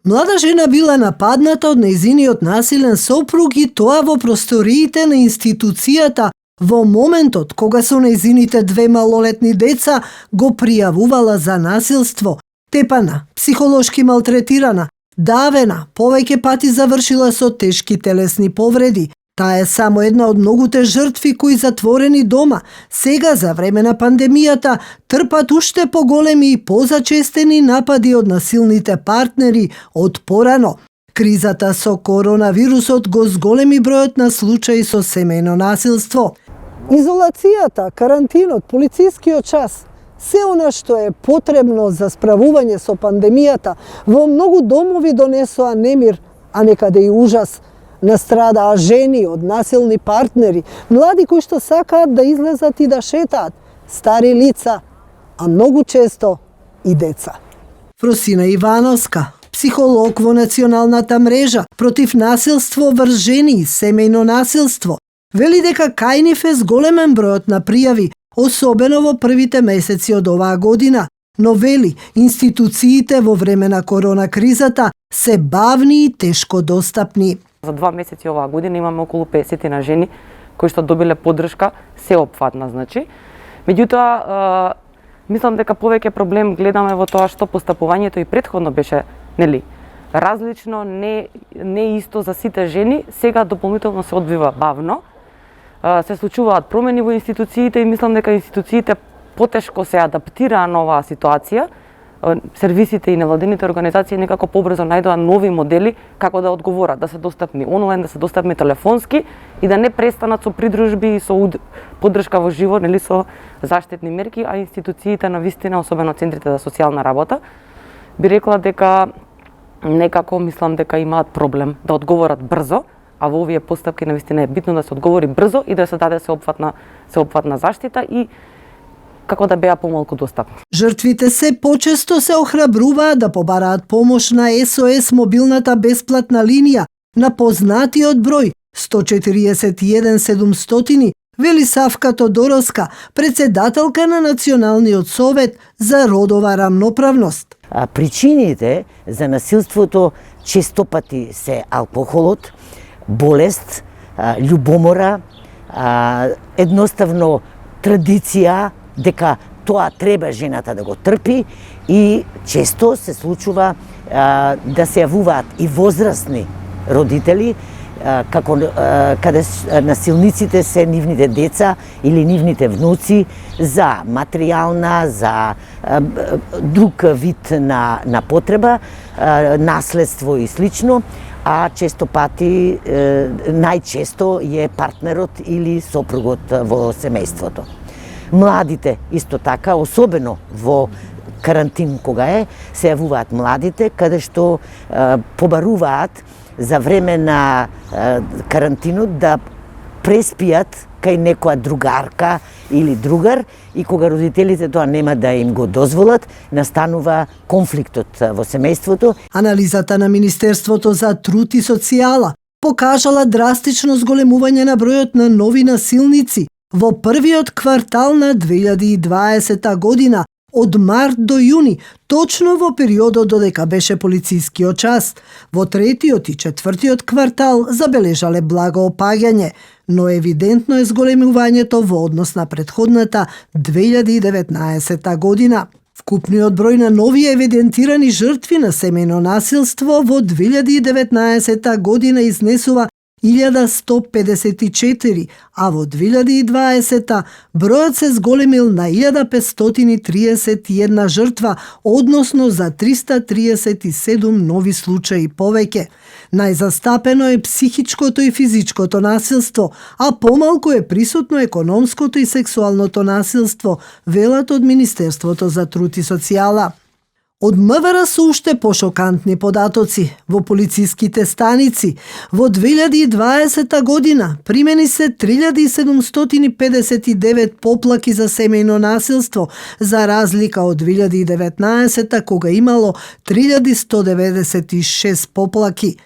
Млада жена била нападната од нејзиниот насилен сопруг и тоа во просториите на институцијата во моментот кога со нејзините 2 малолетни деца го пријавувала за насилство. Тепана, психолошки малтретирана, давена, повеќе пати завршила со тешки телесни повреди. Таа е само една од многуте жртви кои затворени дома, сега за време на пандемијата трпат уште поголеми и позачестени напади од насилните партнери од порано. Кризата со коронавирусот го зголеми бројот на случаи со семејно насилство. Изолацијата, карантинот, полицискиот час, се она што е потребно за справување со пандемијата, во многу домови донесоа немир, а некаде и ужас. Настрадаа жени од насилни партнери, млади кои што сакаат да излезат и да шетаат, стари лица, а многу често и деца. Фросина Ивановска, психолог во Националната мрежа против насилство врз жени и семејно насилство, вели дека кај нив е зголемен бројот на пријави, особено во првите месеци од оваа година, но вели институциите во време на корона кризата се бавни и тешко достапни. За 2 месеци оваа година имаме околу 50 на жени кои што добиле поддршка сеопфатна, значи. Меѓутоа, мислам дека повеќе проблем гледаме во тоа што постапувањето и претходно беше, нели, различно, не исто за сите жени, сега дополнително се одвива бавно. Се случуваат промени во институциите и мислам дека институциите потешко се адаптираа на оваа ситуација. Сервисите и невладините организации некако побрзо најдоа нови модели како да одговорат, да се достапни онлайн, да се достапни телефонски и да не престанат со придружби и со поддршка во живо, нели, со заштитни мерки, а институциите на вистина, особено центрите за социјална работа, би рекла дека некако мислам дека имаат проблем да одговорат брзо, а во овие постапки на вистина е битно да се одговори брзо и да се даде сеопфатна заштита и како да беа помалку достапни. Жртвите се почесто се охрабруваат да побараат помош на СОС мобилната бесплатна линија на познатиот број 141 700, вели Савка Тодоровска, председателка на Националниот совет за родова рамноправност. Причините за насилството често пати се алкохолот, болест, љубомора, едноставно традиција дека тоа треба жената да го трпи и често се случува да се јавуваат и возрастни родители каде насилниците се нивните деца или нивните внуци за материјална, за друг вид на потреба, наследство и слично, а често пати најчесто е партнерот или сопругот во семејството. Младите исто така, особено во карантин кога се јавуваат младите, каде што побаруваат за време на карантинот да преспијат кај некоја другарка или другар и кога родителите тоа нема да им го дозволат, настанува конфликтот во семејството. Анализата на Министерството за труд и социјала покажала драстично зголемување на бројот на нови насилници во првиот квартал на 2020 година, од март до јуни, точно во периодот додека беше полицискиот час. Во третиот и четвртиот квартал забележале благо опаѓање, но евидентно е зголемувањето во однос на претходната 2019 година. Вкупниот број на нови евидентирани жртви на семејно насилство во 2019 година изнесува 1154, а во 2020 бројот се зголемил на 1531 жртва, односно за 337 нови случаи повеќе. Најзастапено е психичкото и физичкото насилство, а помалку е присутно економското и сексуалното насилство, велат од Министерството за труд и социјала. Од МВР се уште пошокантни податоци. Во полициските станици во 2020 година примени се 3759 поплаки за семејно насилство, за разлика од 2019 кога имало 3196 поплаки.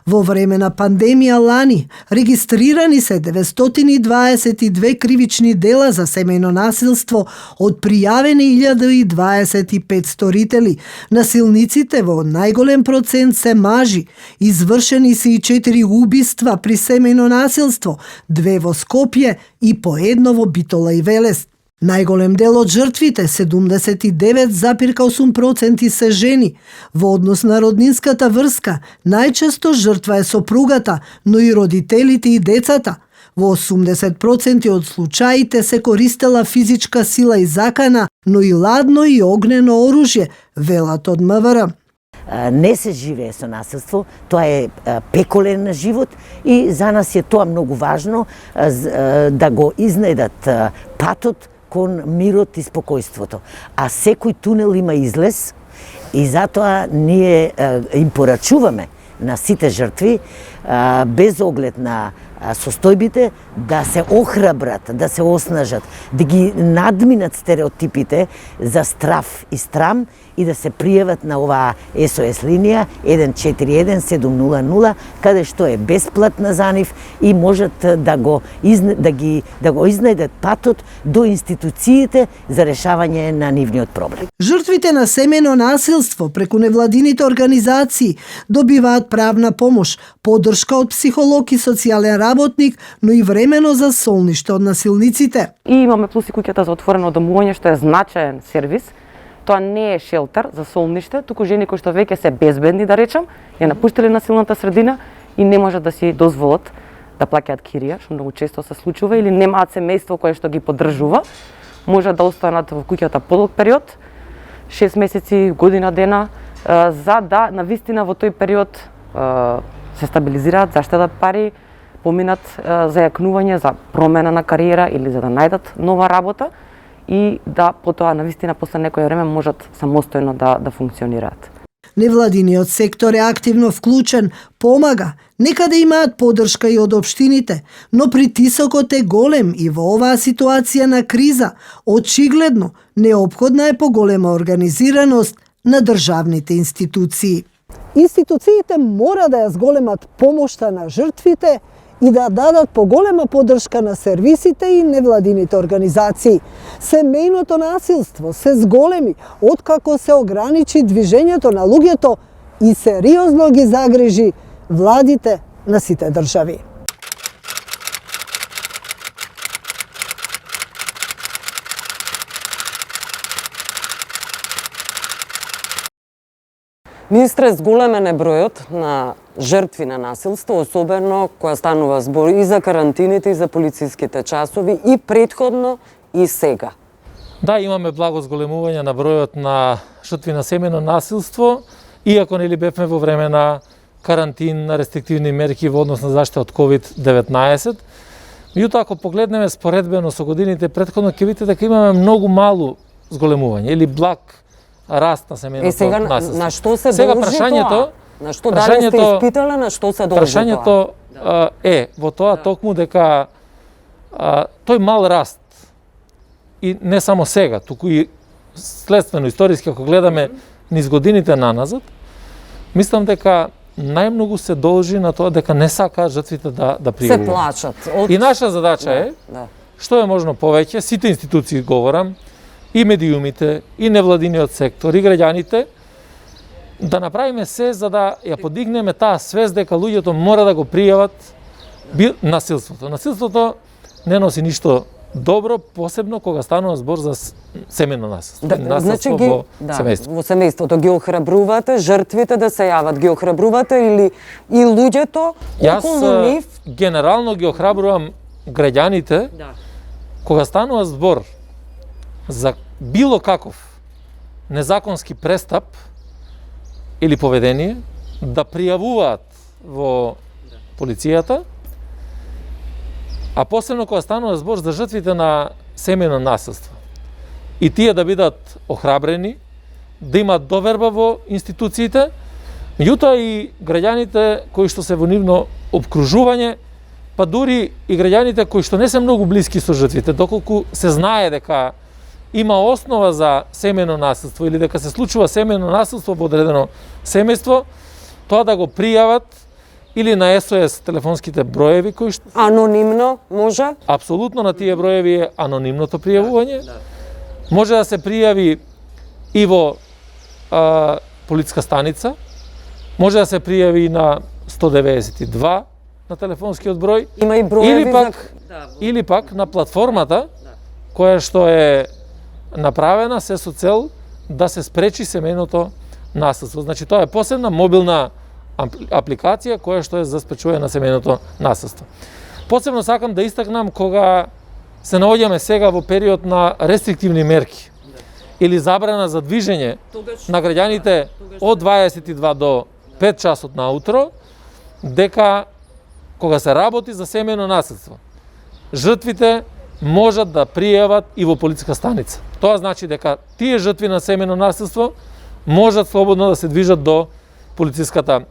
Во време на пандемија лани регистрирани се 922 кривични дела за семејно насилство од пријавени 1025 сторители. Насилниците во најголем процент се мажи. Извршени се и 4 убиства при семејно насилство, 2 во Скопје и по 1 во Битола и Велес. Најголем дел од жртвите, 79,8% се жени. Во однос на роднинската врска, најчесто жртва е сопругата, но и родителите и децата. Во 80% од случаите се користела физичка сила и закана, но и ладно и огнено оружје, велат од МВР. Не се живее со насилство, тоа е пеколен живот и за нас е тоа многу важно да го изнајдат патот кон мирот и спокојството. А секој тунел има излез и затоа ние им порачуваме на сите жртви, без оглед на состојбите, да се охрабрат, да се оснажат, да ги надминат стереотипите за страф и страм и да се пријават на оваа SOS линија 141 700, каде што е бесплатна за нив и можат да го изнајдат патот до институциите за решавање на нивниот проблем. Жртвите на семејно насилство преку невладините организации добиваат правна помош, поддршка од психолог и социјален работник, но и времено за солниште од насилниците. И имаме плюс и куќата за отворено домување, што е значаен сервис. Тоа не е шелтер за солниште, туку жени кои што веќе се безбедни, да речам, ја напуштиле насилната средина и не можат да си дозволат да плаќаат кирија, што многу често се случува, или немаат семејство кое што ги поддржува, можат да останат во куќата подолг период, 6 месеци, година дена, за да навистина во тој период се стабилизираат, заштедат пари, поминат за јакнување, за промена на кариера или за да најдат нова работа и да потоа навистина после некој време можат самостојно да функционираат. Невладиниот сектор е активно вклучен, помага, некаде имаат поддршка и од општините, но притисокот е голем и во оваа ситуација на криза, очигледно, неопходна е поголема организираност на државните институции. Институциите мора да ја зголемат помошта на жртвите и да дадат поголема поддршка на сервисите и невладините организации. Семејното насилство се зголеми откако се ограничи движењето на луѓето и сериозно ги загрижи владите на сите држави. Министре, зголемен е бројот на жртви на насилство, особено која станува збор и за карантините, и за полициските часови, и претходно, и сега. Да, имаме благо зголемување на бројот на жртви на семејно насилство, иако нели бевме во време на карантин, на рестриктивни мерки во однос на заштита од COVID-19. Меѓутоа, ако погледнеме споредбено со годините претходно, ќе видите дека имаме многу малу зголемување или благ раст на семејното насилство. Сега на што се должи тоа? На што дали сте испитале, на што се должи тоа? Прашањето е во тоа токму дека тој мал раст и не само сега, туку и следствено историски ако гледаме низ годините наназад, мислам дека најмногу се должи на тоа дека не сакаат жртвите да пријавуваат. Се плачат. И наша задача е што е можно повеќе, сите институции говорам, и медиумите, и невладиниот сектор, и граѓаните, да направиме се за да ја подигнеме таа свест дека луѓето мора да го пријават насилството. Насилството не носи ништо добро, посебно кога станува збор за семејно насилство. Насилство во семејство. Во семејството ги охрабрувате жртвите да се јават, ги охрабрувате или и луѓето околу нив? Јас генерално ги охрабрувам граѓаните кога станува збор за било каков незаконски престап или поведение да пријавуваат во полицијата, а посебно кога станува збор за жртвите на семејно насилство. И тие да бидат охрабрени, да имаат доверба во институциите, меѓутоа и граѓаните кои што се во нивно обкружување, па дури и граѓаните кои што не се многу блиски со жртвите, доколку се знае дека има основа за семејно насилство или дека се случува семејно насилство во одредено семејство, тоа да го пријават или на СОС телефонските броеви кои што Анонимно може? апсолутно на тие броеви е анонимното пријавување. Може да се пријави и во полициска станица, може да се пријави на 192 на телефонскиот број, Има и броеви или пак на платформата која што е направена се со цел да се спречи семејното насилство. Значи тоа е посебна мобилна апликација која што е за спречување на семејното насилство. Посебно сакам да истакнам кога се наоѓаме сега во период на рестриктивни мерки или забрана за движење на граѓаните од 22 до 5 часот наутро, дека кога се работи за семејно насилство, жртвите можат да пријават и во полициска станица. Тоа значи дека тие жртви на семејно насилство можат слободно да се движат до полициската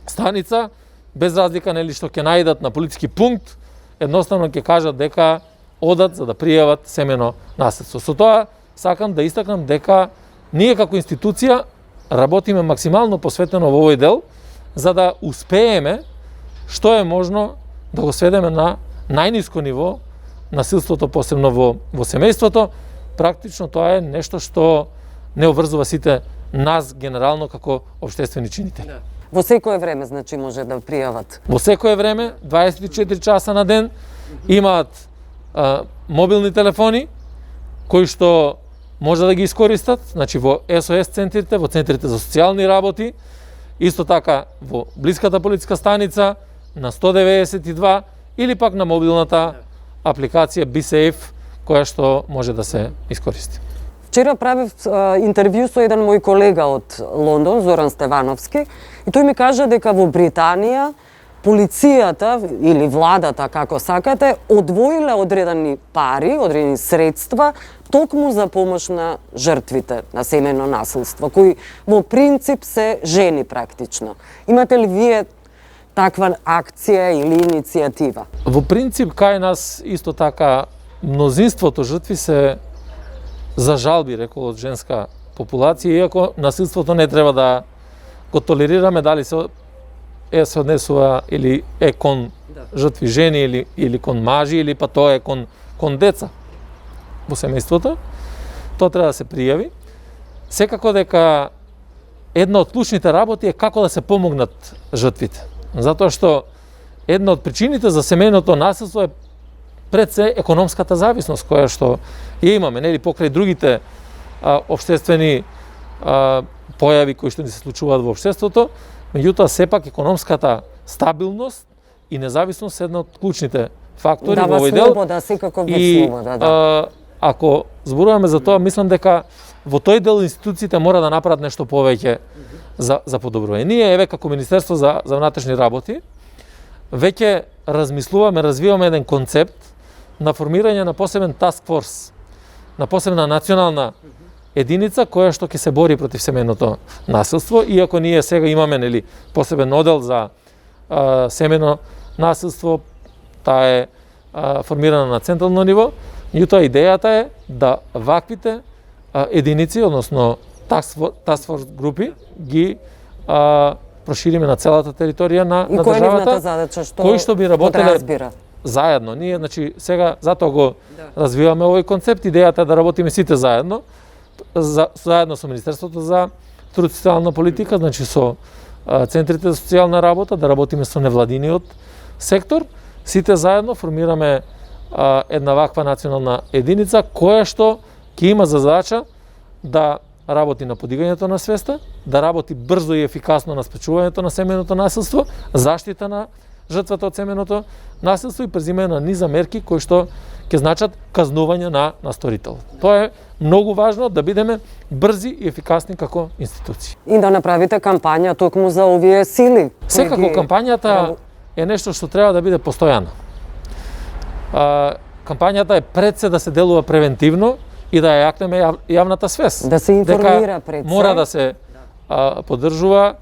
станица, без разлика нели што ќе најдат на полициски пункт, едноставно ќе кажат дека одат за да пријават семејно насилство. Со тоа сакам да истакнам дека ние како институција работиме максимално посветено во овој дел, за да успееме што е можно да го сведеме на најниско ниво насилството, посебно во семејството. Практично тоа е нешто што не обврзува сите нас генерално како општествени чинители. Во секое време, значи, може да пријават? Во секое време, 24 часа на ден, имаат мобилни телефони, кои што може да ги искористат, значи во СОС центрите, во центрите за социјални работи, исто така во блиската полициска станица, на 192 или пак на мобилната апликација BeSafe, која што може да се искористи. Вчера правев интервју со еден мој колега од Лондон, Зоран Стевановски, и тој ми кажа дека во Британија полицијата или владата, како сакате, одвоиле одредени пари, одредени средства, токму за помош на жртвите на семејно насилство, кои во принцип се жени практично. Имате ли вие таква акција или иницијатива? Во принцип, кај нас исто така мнозинството жртви се за жалби, рекол, од женска популација, иако насилството не треба да го толерираме, дали се однесува или е кон жртви жени или кон мажи, или па тоа е кон деца во семејството, тоа треба да се пријави. Секако дека една од клучните работи е како да се помогнат жртвите. Затоа што една од причините за семејното насилство е пред се економската зависност која што ја имаме, нели, покрај другите општествени појави кои што ни се случуваат во општеството, меѓутоа сепак економската стабилност и независност е една од клучните фактори во овој дел. Слобода, секако вид слобода, да. Ако зборуваме за тоа, мислам дека во тој дел институциите мора да направат нешто повеќе за подобрување. Ние еве како Министерство за внатрешни работи веќе размислуваме, развиваме еден концепт на формирање на посебен task force, на посебна национална единица која што ќе се бори против семејното насилство, иако ние сега имаме нели посебен одел за семејно насилство, таа е формирана на централно ниво, меѓутоа идејата е да ваквите единици, односно task force групи ги прошириме на целата територија на државата, кои што би работеле заедно. Ние, значи, сега затоа го развиваме овој концепт, идејата е да работиме сите заедно, заедно со Министерството за труд и социјална политика, значи со центрите за социјална работа, да работиме со невладиниот сектор, сите заедно формираме една ваква национална единица која што ќе има за задача да работи на подигањето на свеста, да работи брзо и ефикасно на спречувањето на семејното насилство, заштита на жртвата од семејното насилство и презимање на низа мерки кои што ќе значат казнување на сторител. Тоа е многу важно да бидеме брзи и ефикасни како институции. И да направите кампања токму за овие сили. Секако кампањата е нешто што треба да биде постојано. Кампањата е пред се да се делува превентивно и да ја јакнеме јавната свест. Да се информира пред се. Мора да се поддржува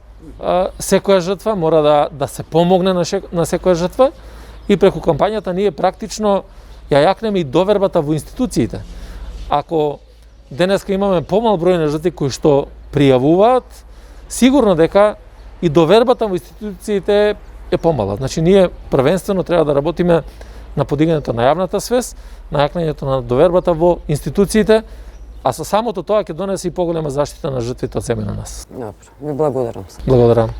секоја жртва, мора да се помогне на секоја жртва и преку кампањата ние практично ја јакнеме и довербата во институциите. Ако денеска имаме помал број на жртви кои што пријавуваат, сигурно дека и довербата во институциите е помала. Значи ние првенствено треба да работиме на подигањето на јавната свест, на јакнењето на довербата во институциите, а со самото тоа ќе донесе и поголема заштита на жртвите од семе на нас. Добро, ви благодарам. Благодарам.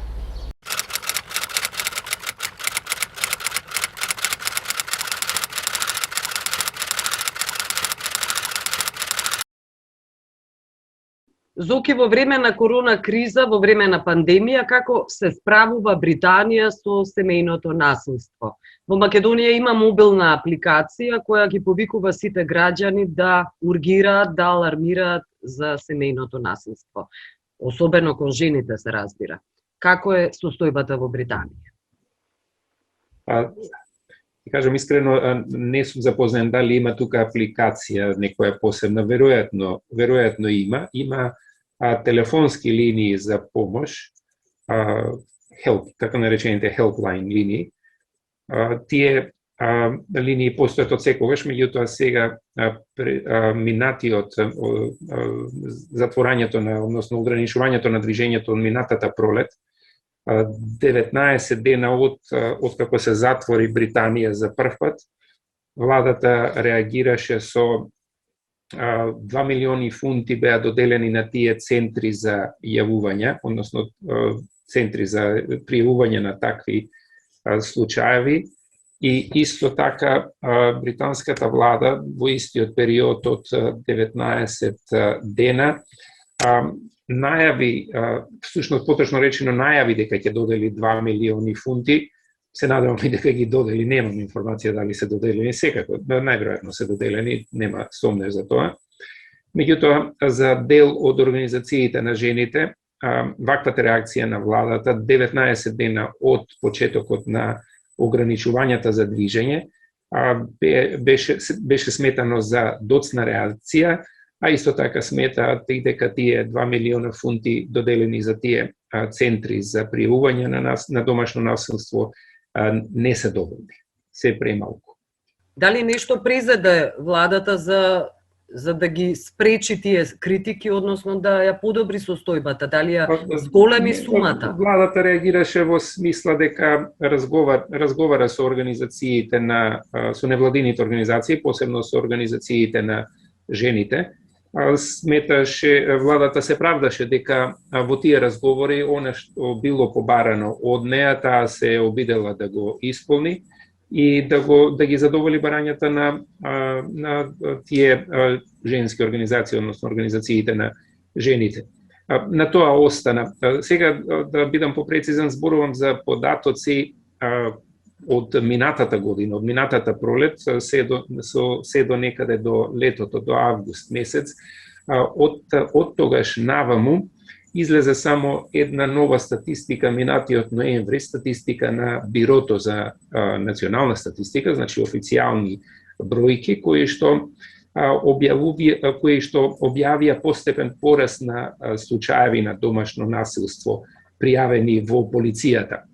Зоки, во време на корона криза, во време на пандемија, како се справува Британија со семејното насилство? Во Македонија има мобилна апликација која ги повикува сите граѓани да ургираат, да алармираат за семејното насилство. Особено кон жените се разбира. Како е состојбата во Британија? Кажам искрено, не сум запознаен дали има тука апликација некоја посебна, веројатно има. Има телефонски линии за помош, help, така наречените helpline линии. Тие линии постојат од секогаш, меѓутоа сега минатиот затворањето односно ограничувањето на движењето од минатата пролет, 19 дена од како се затвори Британија за прв пат, владата реагираше со 2 милиони фунти беа доделени на тие центри за јавување, односно центри за пријавување на такви случаеви. И исто така британската влада во истиот период од 19 дена најави, всушност поточно речено најави дека ќе додели 2 милиони фунти. Се надевам и дека ги додели, немам информација дали се доделени, секако, најверојатно се доделени, нема сомнеж за тоа. Меѓутоа, за дел од организациите на жените, ваквата реакција на владата 19 дена од почетокот на ограничувањата за движење беше сметано за доцна реакција, а исто така сметаат и дека тие 2 милиона фунти доделени за тие центри за пријавување на домашно насилство не се доволни, се премалку. Дали нешто презеде владата за да ги спречи тие критики, односно да ја подобри состојбата? Дали ја зголеми сумата? Владата реагираше во смисла дека разговара со организациите со невладините организации, посебно со организациите на жените. Владата се правдаше дека во тие разговори она што било побарано од неа, таа се обидела да го исполни и да ги задоволи барањата на тие женски организации, односно организациите на жените. На тоа остана. Сега да бидам попрецизен, зборувам за податоци од минатата година, од минатата пролет, се до некаде до летото, до август месец. Од тогаш наваму излезе само една нова статистика минатиот ноември, статистика на Бирото за национална статистика, значи официјални бројки кои што објавија постепен пораст на случаеви на домашно насилство пријавени во полицијата.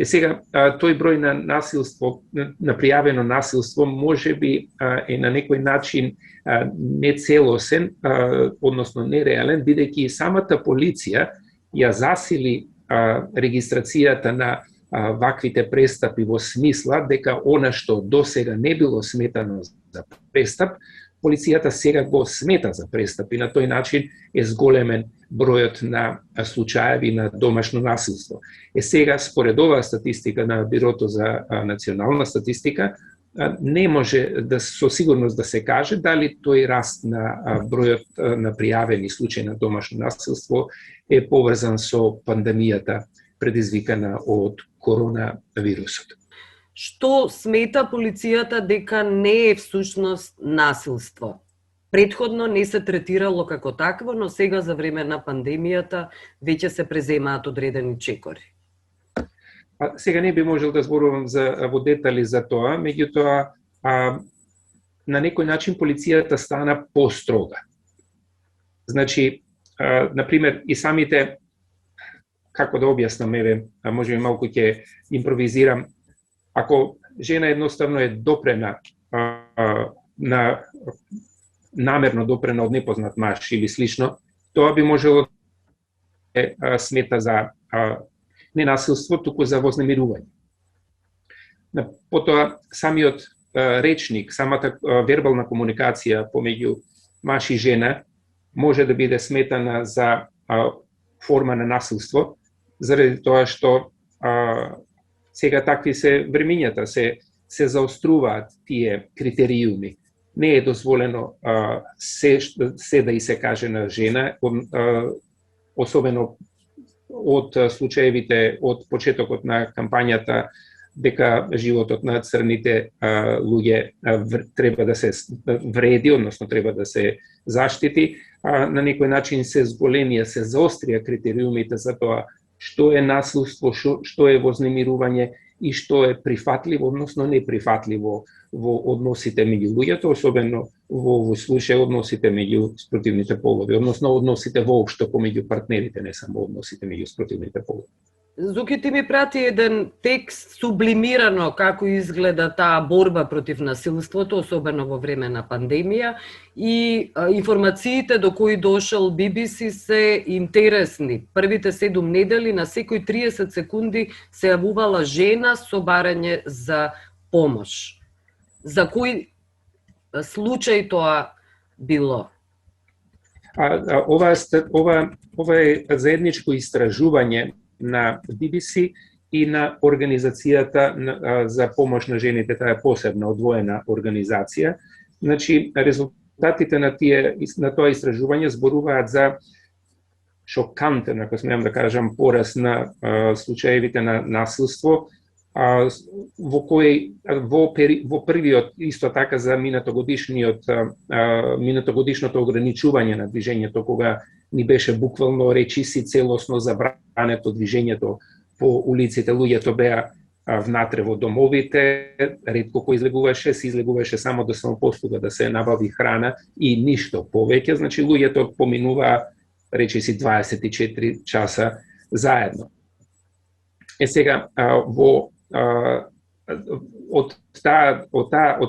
Сега, тој број на насилство, на пријавено насилство, може би е на некој начин нецелосен, односно нереален, бидејќи самата полиција ја засили регистрацијата на ваквите престапи во смисла дека она што досега не било сметано за престап, полицијата сега го смета за престап и на тој начин е зголемен бројот на случаеви на домашно насилство. Сега, според оваа статистика на Бирото за национална статистика, не може со сигурност да се каже дали тој раст на бројот на пријавени случаи на домашно насилство е поврзан со пандемијата предизвикана од коронавирусот. Што смета полицијата дека не е всушност насилство? Претходно не се третирало како такво, но сега за време на пандемијата веќе се преземаат одредени чекори. Сега не би можел да зборувам во детали за тоа, меѓутоа на некој начин полицијата стана построга. Значи, например, и самите, како да објаснам, може би малку ќе импровизирам, ако жена едноставно е допрена намерно допрена од непознат маж или слично, тоа би можело да смета за не насилство, туку за вознемирување. Потоа, самиот речник, самата вербална комуникација помеѓу маж и жена може да биде сметана за форма на насилство, заради тоа што сега такви се времињата, се заоструваат тие критериуми. Не е дозволено се да и се каже на жена, особено од случаевите од почетокот на кампањата дека животот на црните луѓе треба да се вреди, односно треба да се заштити, на некој начин се зголемија, се заострија критериумите за тоа што е насилство, што е вознемирување и што е прифатливо, односно неприфатливо во односите меѓу луѓето, особено во овој случај односите меѓу спротивните полови, односно односите воопшто помеѓу партнерите, не само односите меѓу спротивните полови. Зуки, ти ми прати еден текст сублимирано како изгледа таа борба против насилството, особено во време на пандемија, и информациите до кои дошол BBC се интересни. Првите 7 недели на секои 30 секунди се јавувала жена со барање за помош. За кој случај тоа било? Ова е заедничко истражување на BBC и на Организацијата за помош на жените, таа е посебна одвоена организација. Значи, резултатите на тоа истражување зборуваат за шокантен, ако смеам да кажам, пораст на случаевите на насилство, во првиот, исто така за минатогодишното ограничување на движењето, кога ни беше буквално речиси целосно забрането движењето по улиците, луѓето беа внатре во домовите, ретко кој излегуваше, се излегуваше само да самопослуга, да се набави храна и ништо повеќе, значи луѓето поминуваа речиси 24 часа заедно. Сега од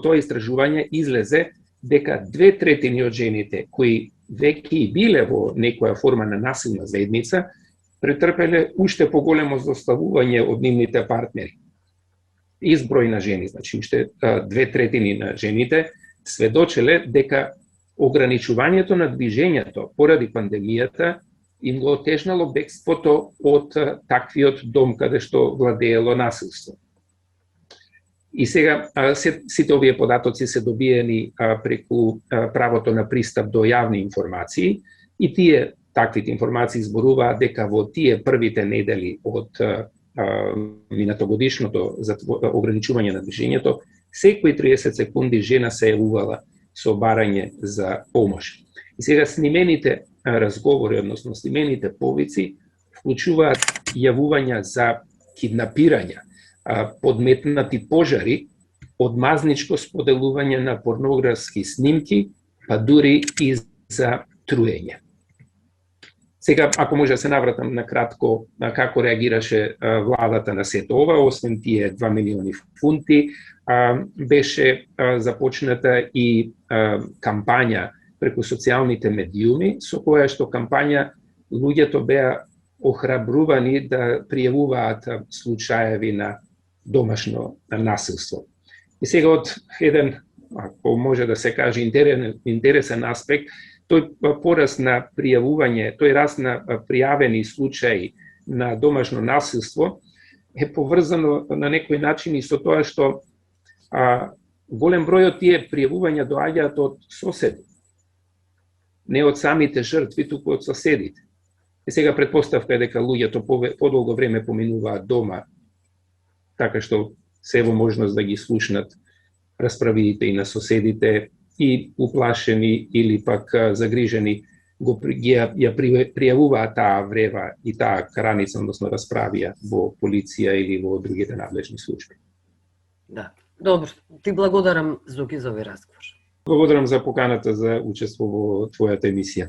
тоа истражување излезе дека 2/3 од жените кои веќе и биле во некоја форма на насилна заедница, претрпеле уште поголемо злоставување од нивните партнери. Изброј на жени, значи уште 2/3 на жените сведочеле дека ограничувањето на движењето поради пандемијата им го отежнало бегството од таквиот дом каде што владеело насилство. И сега сите овие податоци се добиени преку правото на пристап до јавни информации и таквите информации зборуваат дека во тие првите недели од минатогодишното ограничување на движењето, секои 30 секунди жена се јавувала со барање за помош. И сега снимените разговори, односно снимените повици, вклучуваат јавувања за киднапирања, подметнати пожари, одмазничко споделување на порнографски снимки, па дури и за труење. Сега, ако може да се навратам на кратко на како реагираше владата на сето ова, освен тие 2 милиони фунти, беше започната и кампања преку социјалните медиуми, со која што кампања луѓето беа охрабрувани да пријавуваат случаеви на домашно насилство. И сега од еден, ако може да се каже, интересен аспект, тој пораст на пријавување, тој раст на пријавени случаи на домашно насилство е поврзано на некој начин и со тоа што голем број од тие пријавувања доаѓаат од соседи, не од самите жртви, туку од соседите. И сега предпоставка е дека луѓето подолго време поминуваат дома, така што се во можност да ги слушнат расправите и на соседите и уплашени или пак загрижени ја пријавуваат таа врева и таа краница, односно расправија во полиција или во другите надлежни служби. Да, добро. Ти благодарам, Зуки, за овој разговор. Благодарам за поканата за учество во твојата емисија.